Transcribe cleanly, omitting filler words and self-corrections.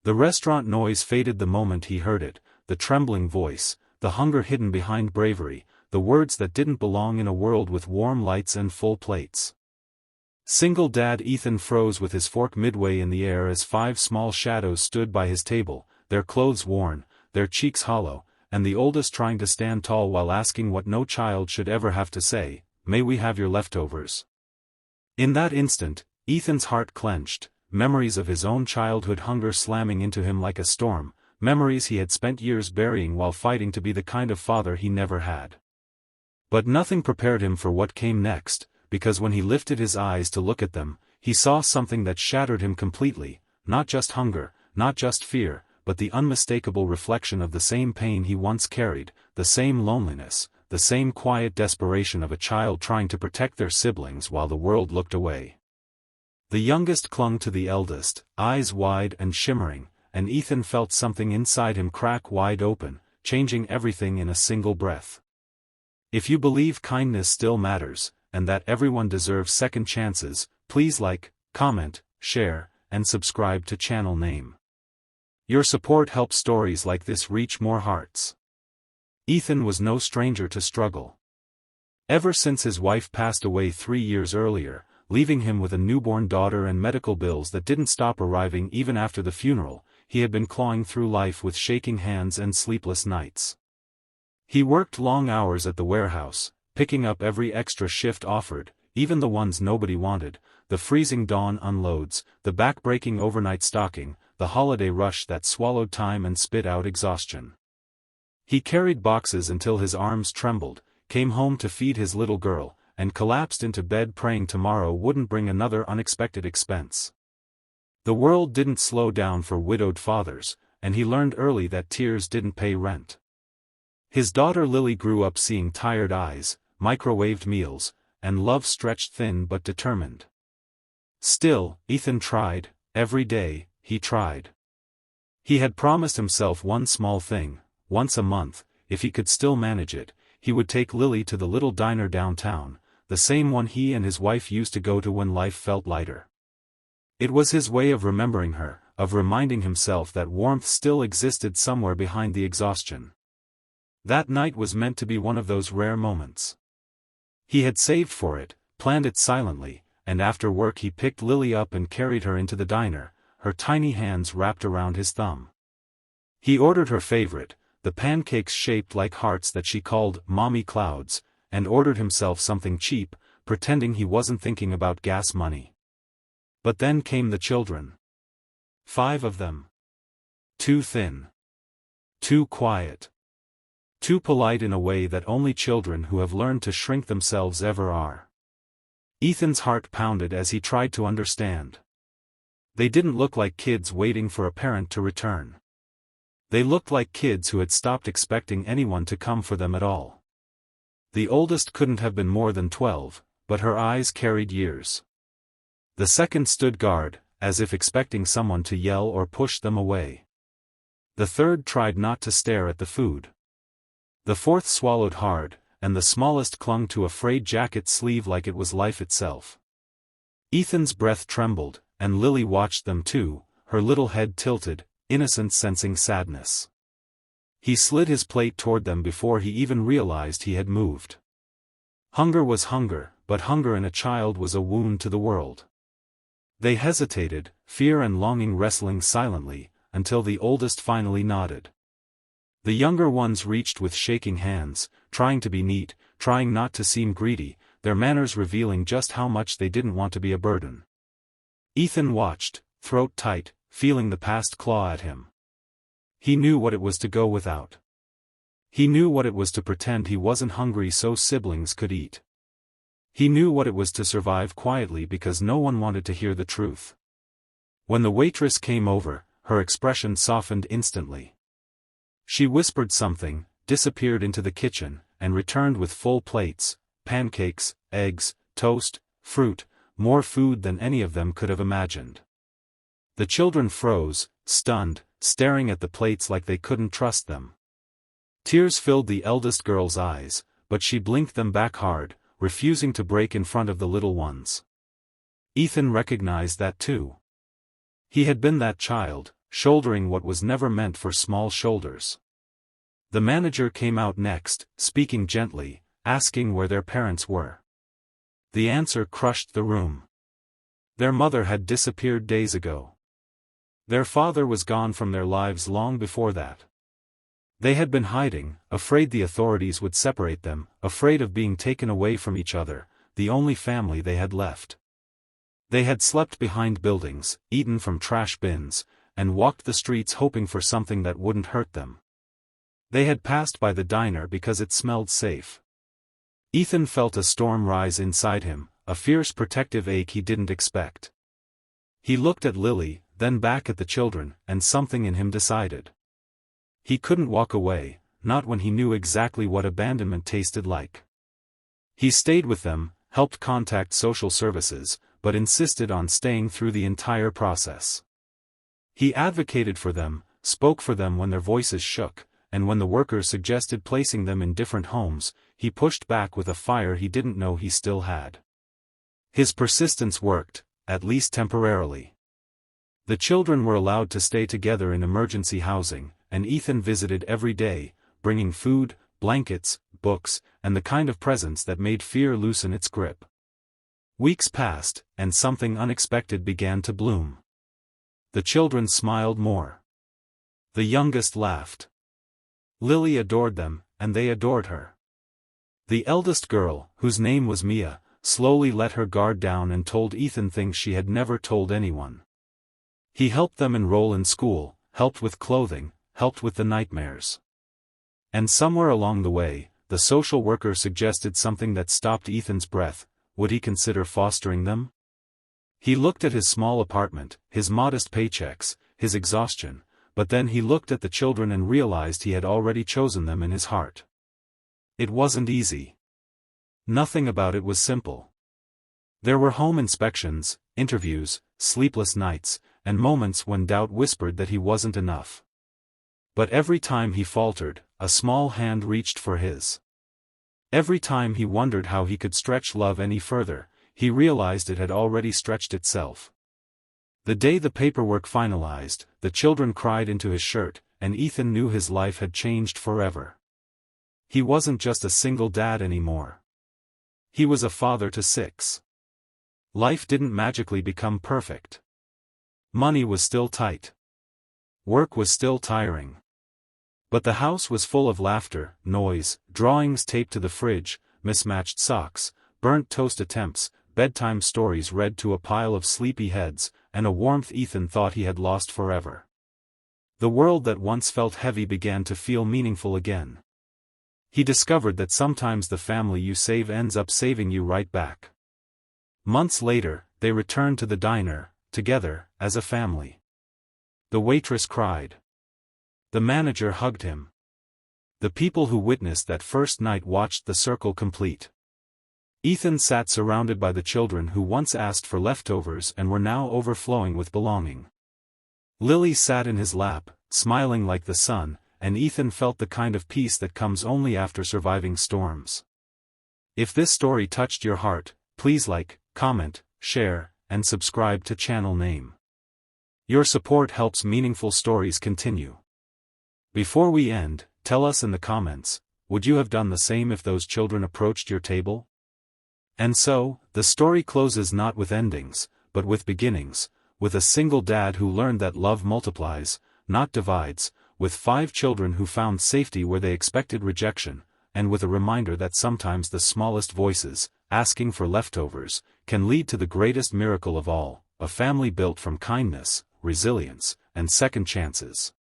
The restaurant noise faded the moment he heard it, the trembling voice, the hunger hidden behind bravery, the words that didn't belong in a world with warm lights and full plates. Single Dad Ethan froze with his fork midway in the air as 5 small shadows stood by his table, their clothes worn, their cheeks hollow, and the oldest trying to stand tall while asking what no child should ever have to say, "May we have your leftovers?" In that instant, Ethan's heart clenched, memories of his own childhood hunger slamming into him like a storm, memories he had spent years burying while fighting to be the kind of father he never had. But nothing prepared him for what came next, because when he lifted his eyes to look at them, he saw something that shattered him completely, not just hunger, not just fear, but the unmistakable reflection of the same pain he once carried, the same loneliness, the same quiet desperation of a child trying to protect their siblings while the world looked away. The youngest clung to the eldest, eyes wide and shimmering, and Ethan felt something inside him crack wide open, changing everything in a single breath. If you believe kindness still matters, and that everyone deserves second chances, please like, comment, share, and subscribe to channel name. Your support helps stories like this reach more hearts. Ethan was no stranger to struggle. Ever since his wife passed away 3 years earlier, leaving him with a newborn daughter and medical bills that didn't stop arriving even after the funeral, he had been clawing through life with shaking hands and sleepless nights. He worked long hours at the warehouse, picking up every extra shift offered, even the ones nobody wanted, the freezing dawn unloads, the back-breaking overnight stocking, the holiday rush that swallowed time and spit out exhaustion. He carried boxes until his arms trembled, came home to feed his little girl, and collapsed into bed praying tomorrow wouldn't bring another unexpected expense. The world didn't slow down for widowed fathers, and he learned early that tears didn't pay rent. His daughter Lily grew up seeing tired eyes, microwaved meals, and love stretched thin but determined. Still, Ethan tried, every day, he tried. He had promised himself one small thing, once a month, if he could still manage it, he would take Lily to the little diner downtown, the same one he and his wife used to go to when life felt lighter. It was his way of remembering her, of reminding himself that warmth still existed somewhere behind the exhaustion. That night was meant to be one of those rare moments. He had saved for it, planned it silently, and after work he picked Lily up and carried her into the diner, her tiny hands wrapped around his thumb. He ordered her favorite, the pancakes shaped like hearts that she called Mommy Clouds, and ordered himself something cheap, pretending he wasn't thinking about gas money. But then came the children. 5 of them. Too thin. Too quiet. Too polite in a way that only children who have learned to shrink themselves ever are. Ethan's heart pounded as he tried to understand. They didn't look like kids waiting for a parent to return. They looked like kids who had stopped expecting anyone to come for them at all. The oldest couldn't have been more than 12, but her eyes carried years. The second stood guard, as if expecting someone to yell or push them away. The third tried not to stare at the food. The fourth swallowed hard, and the smallest clung to a frayed jacket sleeve like it was life itself. Ethan's breath trembled, and Lily watched them too, her little head tilted, innocent sensing sadness. He slid his plate toward them before he even realized he had moved. Hunger was hunger, but hunger in a child was a wound to the world. They hesitated, fear and longing wrestling silently, until the oldest finally nodded. The younger ones reached with shaking hands, trying to be neat, trying not to seem greedy, their manners revealing just how much they didn't want to be a burden. Ethan watched, throat tight, feeling the past claw at him. He knew what it was to go without. He knew what it was to pretend he wasn't hungry so siblings could eat. He knew what it was to survive quietly because no one wanted to hear the truth. When the waitress came over, her expression softened instantly. She whispered something, disappeared into the kitchen, and returned with full plates, pancakes, eggs, toast, fruit, more food than any of them could have imagined. The children froze, stunned, staring at the plates like they couldn't trust them. Tears filled the eldest girl's eyes, but she blinked them back hard, refusing to break in front of the little ones. Ethan recognized that too. He had been that child, shouldering what was never meant for small shoulders. The manager came out next, speaking gently, asking where their parents were. The answer crushed the room. Their mother had disappeared days ago. Their father was gone from their lives long before that. They had been hiding, afraid the authorities would separate them, afraid of being taken away from each other, the only family they had left. They had slept behind buildings, eaten from trash bins, and walked the streets hoping for something that wouldn't hurt them. They had passed by the diner because it smelled safe. Ethan felt a storm rise inside him, a fierce protective ache he didn't expect. He looked at Lily, then back at the children, and something in him decided. He couldn't walk away, not when he knew exactly what abandonment tasted like. He stayed with them, helped contact social services, but insisted on staying through the entire process. He advocated for them, spoke for them when their voices shook, and when the workers suggested placing them in different homes, he pushed back with a fire he didn't know he still had. His persistence worked, at least temporarily. The children were allowed to stay together in emergency housing, and Ethan visited every day, bringing food, blankets, books, and the kind of presents that made fear loosen its grip. Weeks passed, and something unexpected began to bloom. The children smiled more. The youngest laughed. Lily adored them, and they adored her. The eldest girl, whose name was Mia, slowly let her guard down and told Ethan things she had never told anyone. He helped them enroll in school, helped with clothing, helped with the nightmares. And somewhere along the way, the social worker suggested something that stopped Ethan's breath. Would he consider fostering them? He looked at his small apartment, his modest paychecks, his exhaustion, but then he looked at the children and realized he had already chosen them in his heart. It wasn't easy. Nothing about it was simple. There were home inspections, interviews, sleepless nights, and moments when doubt whispered that he wasn't enough. But every time he faltered, a small hand reached for his. Every time he wondered how he could stretch love any further, he realized it had already stretched itself. The day the paperwork finalized, the children cried into his shirt, and Ethan knew his life had changed forever. He wasn't just a single dad anymore. He was a father to 6. Life didn't magically become perfect. Money was still tight. Work was still tiring. But the house was full of laughter, noise, drawings taped to the fridge, mismatched socks, burnt toast attempts, bedtime stories read to a pile of sleepy heads, and a warmth Ethan thought he had lost forever. The world that once felt heavy began to feel meaningful again. He discovered that sometimes the family you save ends up saving you right back. Months later, they returned to the diner, together, as a family. The waitress cried. The manager hugged him. The people who witnessed that first night watched the circle complete. Ethan sat surrounded by the children who once asked for leftovers and were now overflowing with belonging. Lily sat in his lap, smiling like the sun, and Ethan felt the kind of peace that comes only after surviving storms. If this story touched your heart, please like, comment, share, and subscribe to channel name. Your support helps meaningful stories continue. Before we end, tell us in the comments, would you have done the same if those children approached your table? And so, the story closes not with endings, but with beginnings, with a single dad who learned that love multiplies, not divides, with 5 children who found safety where they expected rejection, and with a reminder that sometimes the smallest voices, asking for leftovers, can lead to the greatest miracle of all, a family built from kindness, resilience, and second chances.